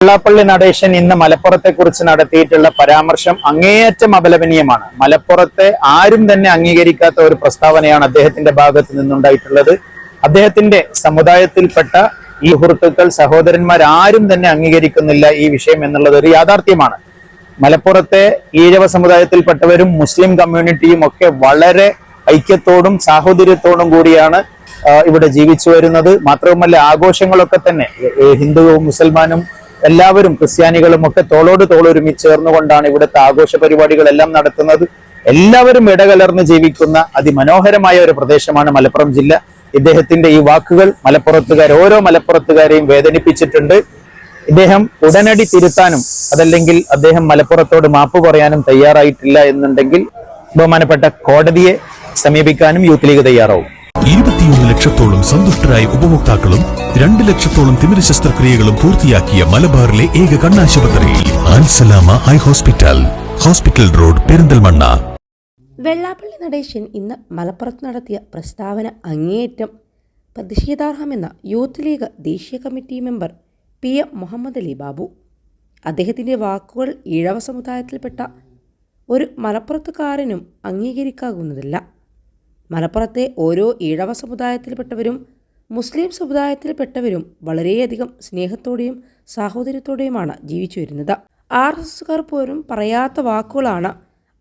വെള്ളാപ്പള്ളി നടേശൻ ഇന്ന് മലപ്പുറത്തെക്കുറിച്ച് നടത്തിയിട്ടുള്ള പരാമർശം അങ്ങേയറ്റം അപലപനീയമാണ്. മലപ്പുറത്തെ ആരും തന്നെ അംഗീകരിക്കാത്ത ഒരു പ്രസ്താവനയാണ് അദ്ദേഹത്തിന്റെ ഭാഗത്ത് നിന്നുണ്ടായിട്ടുള്ളത്. അദ്ദേഹത്തിന്റെ സമുദായത്തിൽപ്പെട്ട ഈ സുഹൃത്തുക്കൾ, സഹോദരന്മാർ ആരും തന്നെ അംഗീകരിക്കുന്നില്ല ഈ വിഷയം എന്നുള്ളത് ഒരു യാഥാർത്ഥ്യമാണ്. മലപ്പുറത്തെ ഈഴവ സമുദായത്തിൽപ്പെട്ടവരും മുസ്ലിം കമ്മ്യൂണിറ്റിയും ഒക്കെ വളരെ ഐക്യത്തോടും സാഹോദര്യത്തോടും കൂടിയാണ് ഇവിടെ ജീവിച്ചു വരുന്നത്. മാത്രവുമല്ല, ആഘോഷങ്ങളൊക്കെ തന്നെ ഹിന്ദുവും മുസൽമാനും എല്ലാവരും ക്രിസ്ത്യാനികളും ഒക്കെ തോളോട് തോളൊരുമിച്ച് ചേർന്നുകൊണ്ടാണ് ഇവിടുത്തെ ആഘോഷ പരിപാടികളെല്ലാം നടത്തുന്നത്. എല്ലാവരും ഇടകലർന്ന് ജീവിക്കുന്ന അതിമനോഹരമായ ഒരു പ്രദേശമാണ് മലപ്പുറം ജില്ല. ഇദ്ദേഹത്തിന്റെ ഈ വാക്കുകൾ ഓരോ മലപ്പുറത്തുകാരെയും വേദനിപ്പിച്ചിട്ടുണ്ട്. ഇദ്ദേഹം ഉടനടി തിരുത്താനും അതല്ലെങ്കിൽ അദ്ദേഹം മലപ്പുറത്തോട് മാപ്പ് പറയാനും തയ്യാറായിട്ടില്ല എന്നുണ്ടെങ്കിൽ ബഹുമാനപ്പെട്ട കോടതിയെ സമീപിക്കാനും യൂത്ത് ലീഗ് തയ്യാറാവും. 21 ലക്ഷത്തോളം സന്തുഷ്ടരായ ഉപഭോക്താക്കളും 2 ലക്ഷത്തോളം തിമിര ശസ്ത്രക്രിയകളും പൂർത്തിയാക്കിയ മലബാറിലെ ഏക കണ്ണാശുപത്രി ആൻസലാമ eye hospital road, Perinthalmanna. Vellappally Natesan ഇന്ന് മലപ്പുറത്ത് നടത്തിയ പ്രസ്താവന അങ്ങേയറ്റം പ്രതിഷേധാർഹമെന്ന യൂത്ത് ലീഗ് ദേശീയ committee member PM Muhammad Ali Babu. അദ്ദേഹത്തിൻ്റെ വാക്കുകൾ ഈഴവ സമുദായത്തിൽപ്പെട്ട ഒരു മലപ്പുറത്തുകാരനും അംഗീകരിക്കാവുന്നതല്ല. മലപ്പുറത്തെ ഓരോ ഈഴവ സമുദായത്തിൽപ്പെട്ടവരും മുസ്ലിം സമുദായത്തിൽപ്പെട്ടവരും വളരെയധികം സ്നേഹത്തോടെയും സാഹോദര്യത്തോടെയുമാണ് ജീവിച്ചു വരുന്നത്. RSSകാർ പോലും പറയാത്ത വാക്കുകളാണ്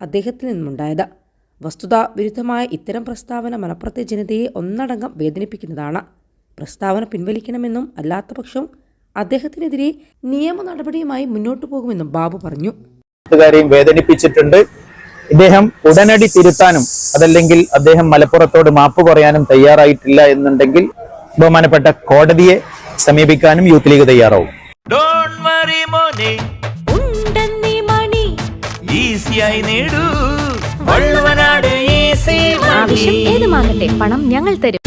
അദ്ദേഹത്തിൽ നിന്നുണ്ടായത്. വസ്തുതാ വിരുദ്ധമായ ഇത്തരം പ്രസ്താവന മലപ്പുറത്തെ ജനതയെ ഒന്നടങ്കം വേദനിപ്പിക്കുന്നതാണ്. പ്രസ്താവന പിൻവലിക്കണമെന്നും അല്ലാത്ത പക്ഷം അദ്ദേഹത്തിനെതിരെ നിയമ നടപടിയുമായി മുന്നോട്ടു പോകുമെന്നും ബാബു പറഞ്ഞു. വേദനിപ്പിച്ചിട്ടുണ്ട്. ഇദ്ദേഹം ഉടനടി തിരുത്താനും അതല്ലെങ്കിൽ അദ്ദേഹം മലപ്പുറത്തോട് മാപ്പ് പറയാനും തയ്യാറായിട്ടില്ല എന്നുണ്ടെങ്കിൽ ബഹുമാനപ്പെട്ട കോടതിയെ സമീപിക്കാനും യൂത്ത് ലീഗ് തയ്യാറാവും. ആവശ്യം ഏതുമാകട്ടെ, പണം ഞങ്ങൾ തരും.